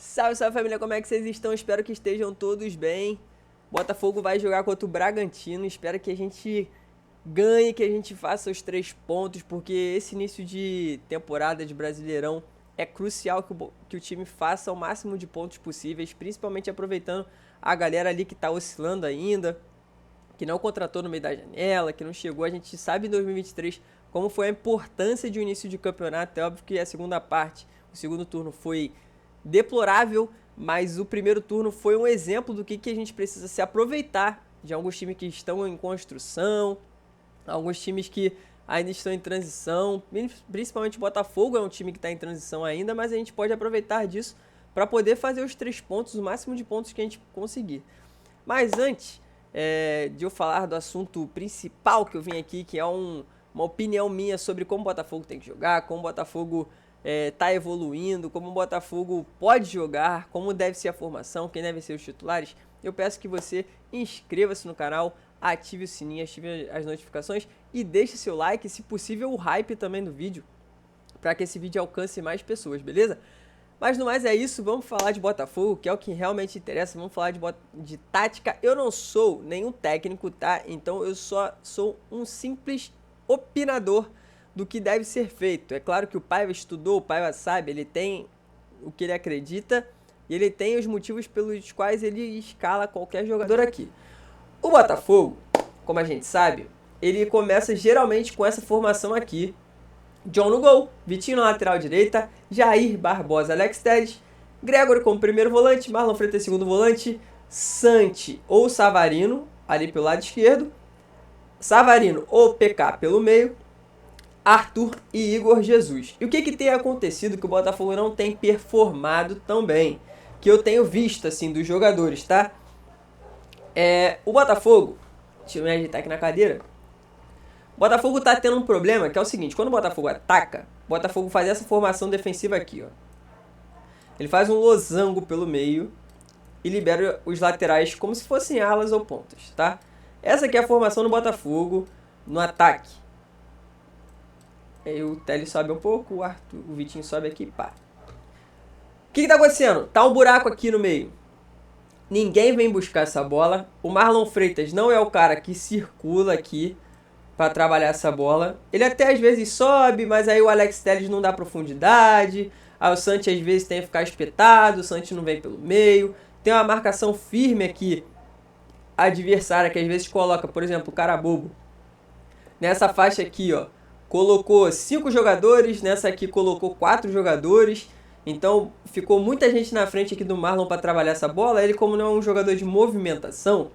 Salve, salve família, como é que vocês estão? Espero que estejam todos bem. Botafogo vai jogar contra o Bragantino. Espero que a gente ganhe, que a gente faça os 3 pontos, porque esse início de temporada de Brasileirão é crucial que o time faça o máximo de pontos possíveis, principalmente aproveitando a galera ali que tá oscilando ainda, que não contratou no meio da janela, que não chegou. A gente sabe em 2023 como foi a importância de um início de campeonato. É óbvio que a segunda parte, o segundo turno foi deplorável, mas o primeiro turno foi um exemplo do que a gente precisa se aproveitar de alguns times que estão em construção, alguns times que ainda estão em transição, principalmente o Botafogo é um time que está em transição ainda, mas a gente pode aproveitar disso para poder fazer os 3 pontos, o máximo de pontos que a gente conseguir. Mas antes de eu falar do assunto principal que eu vim aqui, que é uma opinião minha sobre como o Botafogo tem que jogar, como o Botafogo tá evoluindo, como o Botafogo pode jogar, como deve ser a formação, quem devem ser os titulares, eu peço que você inscreva-se no canal, ative o sininho, ative as notificações e deixe seu like, se possível o hype também do vídeo, para que esse vídeo alcance mais pessoas, beleza? Mas no mais é isso, vamos falar de Botafogo, que é o que realmente interessa, vamos falar de tática. Eu não sou nenhum técnico, tá? Então eu só sou um simples opinador do que deve ser feito. É claro que o Paiva estudou, o Paiva sabe, ele tem o que ele acredita e ele tem os motivos pelos quais ele escala qualquer jogador aqui. O Botafogo, como a gente sabe, ele começa geralmente com essa formação aqui. John no gol, Vitinho na lateral direita, Jair Barbosa, Alex Telles, Gregory como primeiro volante, Marlon Freitas segundo volante, Santi ou Savarino ali pelo lado esquerdo, Savarino ou PK pelo meio, Arthur e Igor Jesus. E o que tem acontecido que o Botafogo não tem performado tão bem? Que eu tenho visto, assim, dos jogadores, tá? O Botafogo, deixa eu me ajeitar aqui na cadeira. O Botafogo tá tendo um problema que é o seguinte, quando o Botafogo ataca, o Botafogo faz essa formação defensiva aqui, ó. Ele faz um losango pelo meio e libera os laterais como se fossem alas ou pontas, tá? Essa aqui é a formação do Botafogo no ataque. Aí o Telles sobe um pouco, o Vitinho sobe aqui, pá. O que tá acontecendo? Tá um buraco aqui no meio. Ninguém vem buscar essa bola. O Marlon Freitas não é o cara que circula aqui para trabalhar essa bola. Ele até às vezes sobe, mas aí o Alex Telles não dá profundidade. Aí o Santi às vezes tem que ficar espetado, o Santi não vem pelo meio. Tem uma marcação firme aqui, adversária, que às vezes coloca, por exemplo, o cara bobo. Nessa faixa aqui, ó, colocou 5 jogadores, nessa aqui colocou 4 jogadores. Então ficou muita gente na frente aqui do Marlon para trabalhar essa bola. Ele, como não é um jogador de movimentação,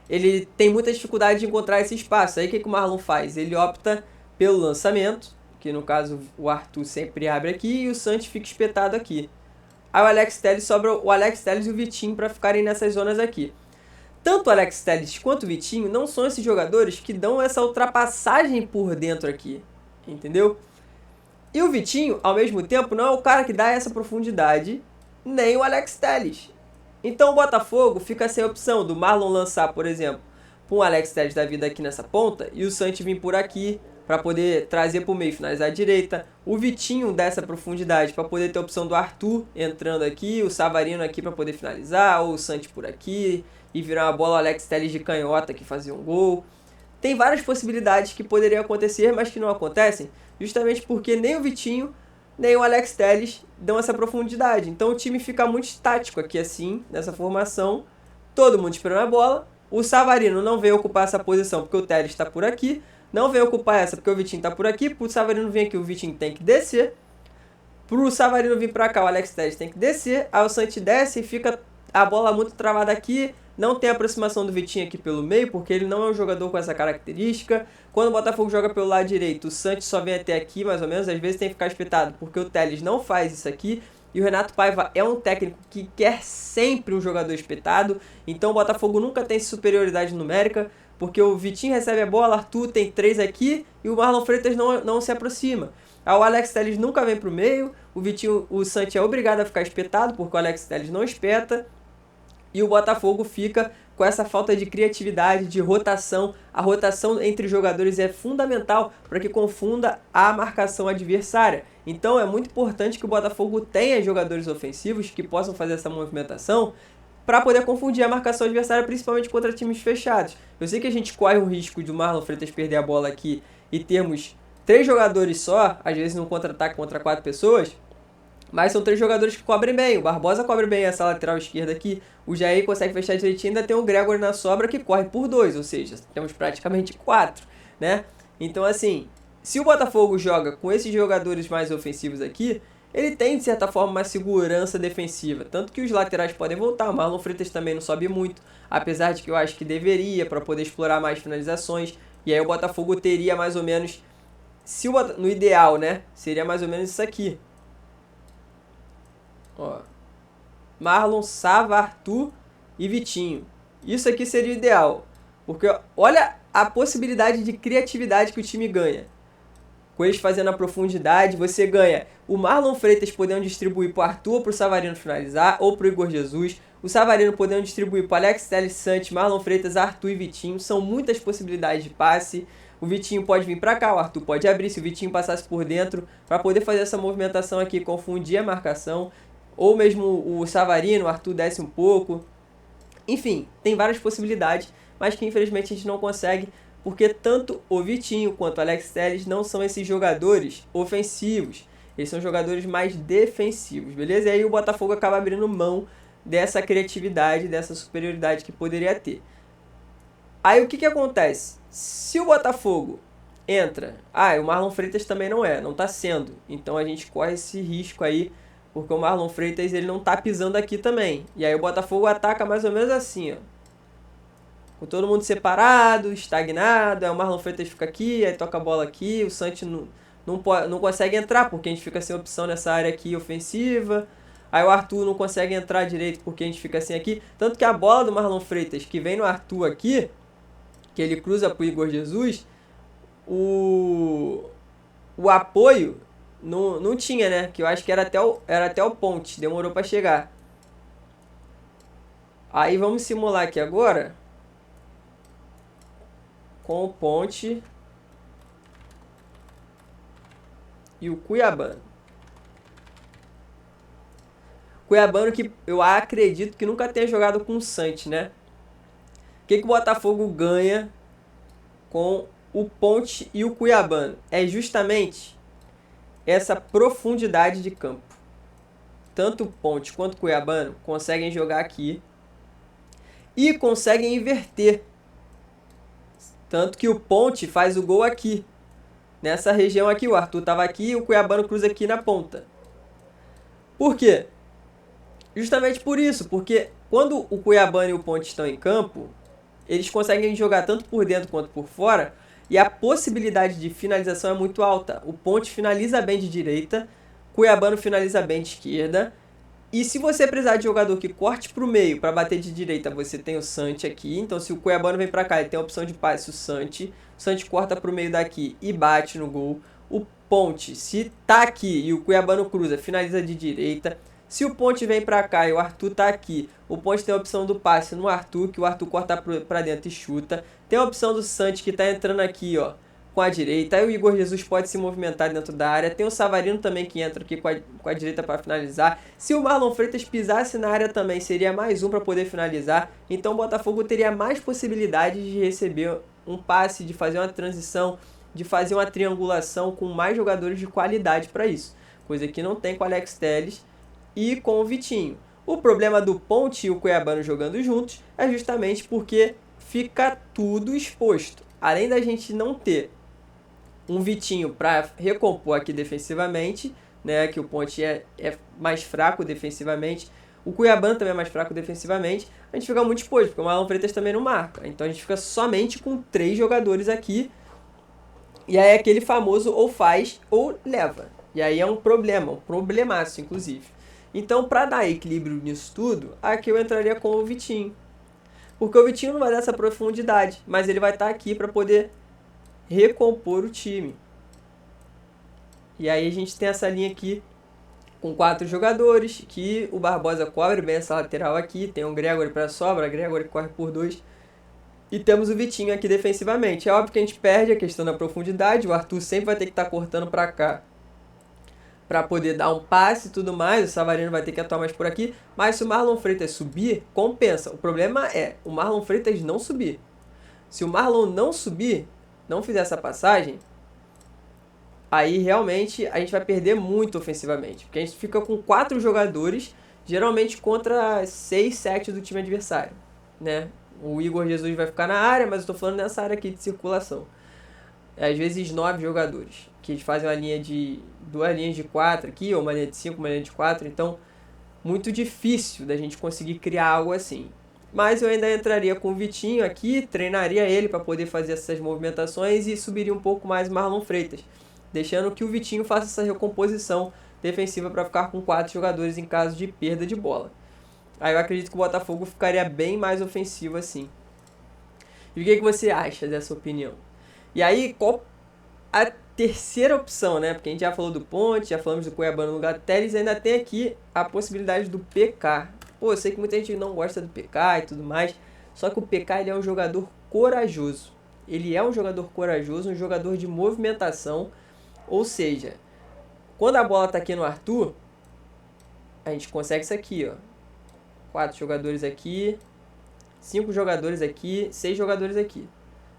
ele tem muita dificuldade de encontrar esse espaço. Aí o que o Marlon faz? Ele opta pelo lançamento, que no caso o Arthur sempre abre aqui e o Santi fica espetado aqui. Aí o Alex Telles sobra o Alex Telles e o Vitinho para ficarem nessas zonas aqui. Tanto o Alex Telles quanto o Vitinho não são esses jogadores que dão essa ultrapassagem por dentro aqui, entendeu? E o Vitinho, ao mesmo tempo, não é o cara que dá essa profundidade, nem o Alex Telles. Então o Botafogo fica sem a opção do Marlon lançar, por exemplo, para um Alex Telles da vida aqui nessa ponta e o Santi vir por aqui para poder trazer para o meio e finalizar à direita. O Vitinho dá essa profundidade para poder ter a opção do Arthur entrando aqui, o Savarino aqui para poder finalizar, ou o Santi por aqui e virar uma bola, o Alex Telles de canhota que fazia um gol. Tem várias possibilidades que poderiam acontecer, mas que não acontecem, justamente porque nem o Vitinho, nem o Alex Telles dão essa profundidade. Então o time fica muito estático aqui assim, nessa formação, todo mundo esperando a bola. O Savarino não vem ocupar essa posição porque o Telles está por aqui, não vem ocupar essa porque o Vitinho está por aqui. Para o Savarino vir aqui, o Vitinho tem que descer. Para o Savarino vir para cá, o Alex Telles tem que descer. Aí o Santi desce e fica a bola muito travada aqui. Não tem aproximação do Vitinho aqui pelo meio, porque ele não é um jogador com essa característica. Quando o Botafogo joga pelo lado direito, o Santi só vem até aqui, mais ou menos. Às vezes tem que ficar espetado, porque o Telles não faz isso aqui. E o Renato Paiva é um técnico que quer sempre um jogador espetado. Então o Botafogo nunca tem superioridade numérica, porque o Vitinho recebe a bola, Arthur tem 3 aqui e o Marlon Freitas não se aproxima. Aí o Alex Telles nunca vem pro meio, o Santi é obrigado a ficar espetado, porque o Alex Telles não espeta. E o Botafogo fica com essa falta de criatividade, de rotação. A rotação entre os jogadores é fundamental para que confunda a marcação adversária. Então é muito importante que o Botafogo tenha jogadores ofensivos que possam fazer essa movimentação para poder confundir a marcação adversária, principalmente contra times fechados. Eu sei que a gente corre o risco de o Marlon Freitas perder a bola aqui e termos 3 jogadores só, às vezes num contra-ataque contra 4 pessoas, mas são 3 jogadores que cobrem bem. O Barbosa cobre bem essa lateral esquerda aqui, o Jair consegue fechar direitinho, ainda tem o Gregor na sobra que corre por 2, ou seja, temos praticamente 4, né? Então assim, se o Botafogo joga com esses jogadores mais ofensivos aqui, ele tem, de certa forma, uma segurança defensiva. Tanto que os laterais podem voltar. O Marlon Freitas também não sobe muito, apesar de que eu acho que deveria, para poder explorar mais finalizações. E aí o Botafogo teria mais ou menos, no ideal, né? Seria mais ou menos isso aqui. Ó. Marlon, Sava, Arthur e Vitinho. Isso aqui seria o ideal. Porque olha a possibilidade de criatividade que o time ganha. Com eles fazendo a profundidade, você ganha o Marlon Freitas podendo distribuir para o Arthur ou para o Savarino finalizar, ou para o Igor Jesus. O Savarino podendo distribuir para o Alex Telles Santos, Marlon Freitas, Arthur e Vitinho. São muitas possibilidades de passe. O Vitinho pode vir para cá, o Arthur pode abrir, se o Vitinho passasse por dentro, para poder fazer essa movimentação aqui, confundir a marcação. Ou mesmo o Savarino, o Arthur desce um pouco. Enfim, tem várias possibilidades, mas que infelizmente a gente não consegue, porque tanto o Vitinho quanto o Alex Telles não são esses jogadores ofensivos. Eles são jogadores mais defensivos, beleza? E aí o Botafogo acaba abrindo mão dessa criatividade, dessa superioridade que poderia ter. Aí o que acontece? Se o Botafogo entra... o Marlon Freitas também não tá sendo. Então a gente corre esse risco aí, porque o Marlon Freitas ele não tá pisando aqui também. E aí o Botafogo ataca mais ou menos assim, ó. Com todo mundo separado, estagnado, aí o Marlon Freitas fica aqui, aí toca a bola aqui, o Santos não consegue entrar, porque a gente fica sem opção nessa área aqui ofensiva, aí o Arthur não consegue entrar direito porque a gente fica assim aqui, tanto que a bola do Marlon Freitas, que vem no Arthur aqui, que ele cruza pro Igor Jesus, o apoio não tinha, né, que eu acho que era até o ponte, demorou para chegar. Aí vamos simular aqui agora com o Ponte e o Cuiabano. Cuiabano que eu acredito que nunca tenha jogado com o Santos, né? O que o Botafogo ganha com o Ponte e o Cuiabano? É justamente essa profundidade de campo. Tanto o Ponte quanto o Cuiabano conseguem jogar aqui e conseguem inverter. Tanto que o Ponte faz o gol aqui, nessa região aqui. O Arthur estava aqui e o Cuiabano cruza aqui na ponta. Por quê? Justamente por isso, porque quando o Cuiabano e o Ponte estão em campo, eles conseguem jogar tanto por dentro quanto por fora, e a possibilidade de finalização é muito alta. O Ponte finaliza bem de direita, o Cuiabano finaliza bem de esquerda. E se você precisar de jogador que corte para o meio para bater de direita, você tem o Santi aqui. Então se o Cuiabano vem para cá, ele tem a opção de passe, o Santi corta para o meio daqui e bate no gol. O Ponte, se tá aqui e o Cuiabano cruza, finaliza de direita. Se o Ponte vem para cá e o Arthur tá aqui, o Ponte tem a opção do passe no Arthur, que o Arthur corta para dentro e chuta. Tem a opção do Santi, que tá entrando aqui, ó, com a direita. Aí o Igor Jesus pode se movimentar dentro da área. Tem o Savarino também que entra aqui com a direita para finalizar. Se o Marlon Freitas pisasse na área também, seria mais um para poder finalizar. Então o Botafogo teria mais possibilidades de receber um passe, de fazer uma transição, de fazer uma triangulação com mais jogadores de qualidade para isso. Coisa que não tem com o Alex Telles e com o Vitinho. O problema do Ponte e o Cuiabano jogando juntos é justamente porque fica tudo exposto. Além da gente não ter um Vitinho para recompor aqui defensivamente, né, que o Ponte é mais fraco defensivamente, o Cuiabano também é mais fraco defensivamente, a gente fica muito exposto, porque o Marlon Freitas também não marca. Então a gente fica somente com 3 jogadores aqui, e aí é aquele famoso ou faz ou leva. E aí é um problema, um problemaço inclusive. Então para dar equilíbrio nisso tudo, aqui eu entraria com o Vitinho. Porque o Vitinho não vai dar essa profundidade, mas ele vai estar aqui para poder recompor o time. E aí a gente tem essa linha aqui com 4 jogadores, que o Barbosa cobre bem essa lateral aqui, tem o Gregory para sobra, Gregory corre por 2, e temos o Vitinho aqui defensivamente. É óbvio que a gente perde a questão da profundidade, o Arthur sempre vai ter que estar cortando para cá para poder dar um passe e tudo mais, o Savarino vai ter que atuar mais por aqui, mas se o Marlon Freitas subir, compensa. O problema é o Marlon Freitas não subir. Se o Marlon não subir, não fizer essa passagem, aí realmente a gente vai perder muito ofensivamente, porque a gente fica com 4 jogadores, geralmente contra 6, 7 do time adversário, né? O Igor Jesus vai ficar na área, mas eu tô falando nessa área aqui de circulação. Às vezes 9 jogadores, que eles fazem uma linha de 2 linhas de 4 aqui, ou uma linha de 5, uma linha de 4, então muito difícil da gente conseguir criar algo assim. Mas eu ainda entraria com o Vitinho aqui, treinaria ele para poder fazer essas movimentações e subiria um pouco mais o Marlon Freitas, deixando que o Vitinho faça essa recomposição defensiva para ficar com 4 jogadores em caso de perda de bola. Aí eu acredito que o Botafogo ficaria bem mais ofensivo assim. E o que você acha dessa opinião? E aí, qual a terceira opção, né? Porque a gente já falou do Ponte, já falamos do Cuiabano no lugar do Telles, ainda tem aqui a possibilidade do PK. Pô, eu sei que muita gente não gosta do PK e tudo mais, só que o PK ele é um jogador corajoso. Ele é um jogador corajoso, um jogador de movimentação, ou seja, quando a bola tá aqui no Arthur, a gente consegue isso aqui, ó. 4 jogadores aqui, 5 jogadores aqui, 6 jogadores aqui,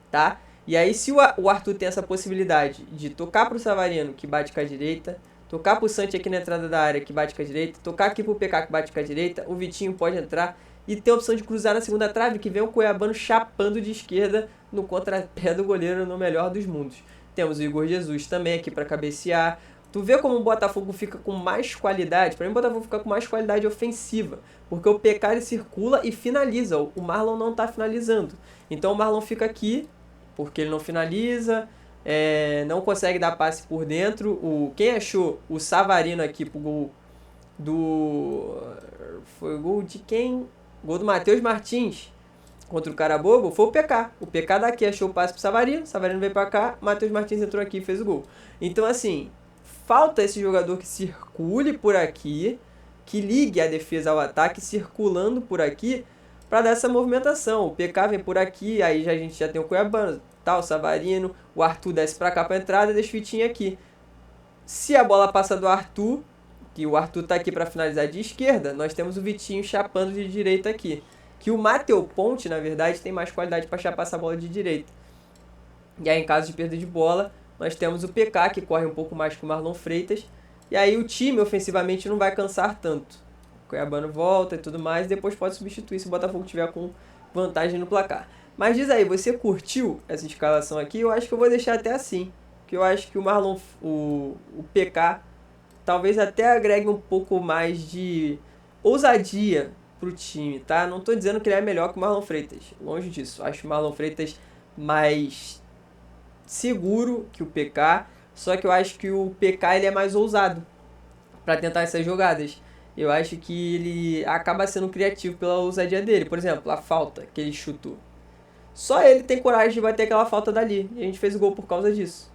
tá? E aí se o Arthur tem essa possibilidade de tocar pro Savarino, que bate com a direita, tocar pro Santi aqui na entrada da área, que bate com a direita, tocar aqui pro PK, que bate com a direita, o Vitinho pode entrar e tem a opção de cruzar na segunda trave, que vem o Cuiabano chapando de esquerda no contrapé do goleiro no melhor dos mundos. Temos o Igor Jesus também aqui para cabecear. Tu vê como o Botafogo fica com mais qualidade? Para mim o Botafogo fica com mais qualidade ofensiva, porque o PK ele circula e finaliza, o Marlon não está finalizando. Então o Marlon fica aqui, porque ele não finaliza, não consegue dar passe por dentro. Quem achou o Savarino aqui pro gol foi o gol de quem? Gol do Matheus Martins contra o Carabobo foi o PK. O PK daqui achou o passe pro Savarino, Savarino veio pra cá, Matheus Martins entrou aqui e fez o gol. Então assim, falta esse jogador que circule por aqui, que ligue a defesa ao ataque, circulando por aqui, para dar essa movimentação. O PK vem por aqui, aí a gente já tem o Cuiabano, tá, o Savarino, o Arthur desce para cá para entrada e deixa o Vitinho aqui. Se a bola passa do Arthur, que o Arthur tá aqui para finalizar de esquerda, nós temos o Vitinho chapando de direita aqui. Que o Matheus Ponte, na verdade, tem mais qualidade para chapar essa bola de direita. E aí, em caso de perda de bola, nós temos o PK, que corre um pouco mais que o Marlon Freitas. E aí o time, ofensivamente, não vai cansar tanto. O Cuiabano volta e tudo mais, depois pode substituir se o Botafogo tiver com vantagem no placar. Mas diz aí, você curtiu essa escalação aqui? Eu acho que eu vou deixar até assim. Porque eu acho que o PK talvez até agregue um pouco mais de ousadia pro time, tá? Não tô dizendo que ele é melhor que o Marlon Freitas. Longe disso. Acho o Marlon Freitas mais seguro que o PK. Só que eu acho que o PK ele é mais ousado para tentar essas jogadas. Eu acho que ele acaba sendo criativo pela ousadia dele. Por exemplo, a falta que ele chutou. Só ele tem coragem de bater aquela falta dali. E a gente fez o gol por causa disso.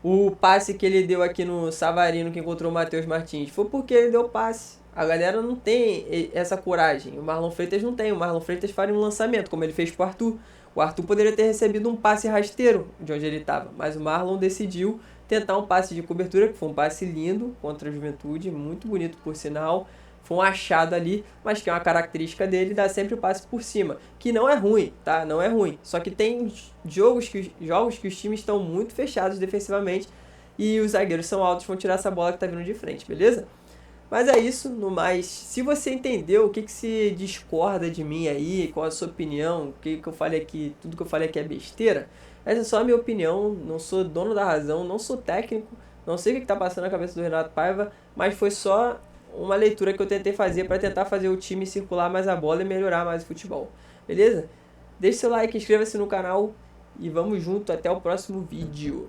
O passe que ele deu aqui no Savarino, que encontrou o Matheus Martins, foi porque ele deu passe. A galera não tem essa coragem. O Marlon Freitas não tem. O Marlon Freitas faria um lançamento, como ele fez pro Arthur. O Arthur poderia ter recebido um passe rasteiro de onde ele estava. Mas o Marlon decidiu tentar um passe de cobertura, que foi um passe lindo contra a Juventude. Muito bonito, por sinal. Foi um achado ali, mas que é uma característica dele, dar sempre o passe por cima. Que não é ruim, tá? Não é ruim. Só que tem jogos que os times estão muito fechados defensivamente e os zagueiros são altos, vão tirar essa bola que tá vindo de frente, beleza? Mas é isso, no mais. Se você entendeu o que se discorda de mim aí, qual a sua opinião, o que eu falei aqui, tudo que eu falei aqui é besteira, essa é só a minha opinião, não sou dono da razão, não sou técnico, não sei o que tá passando na cabeça do Renato Paiva, mas foi só uma leitura que eu tentei fazer para tentar fazer o time circular mais a bola e melhorar mais o futebol. Beleza? Deixe seu like, inscreva-se no canal e vamos junto até o próximo vídeo.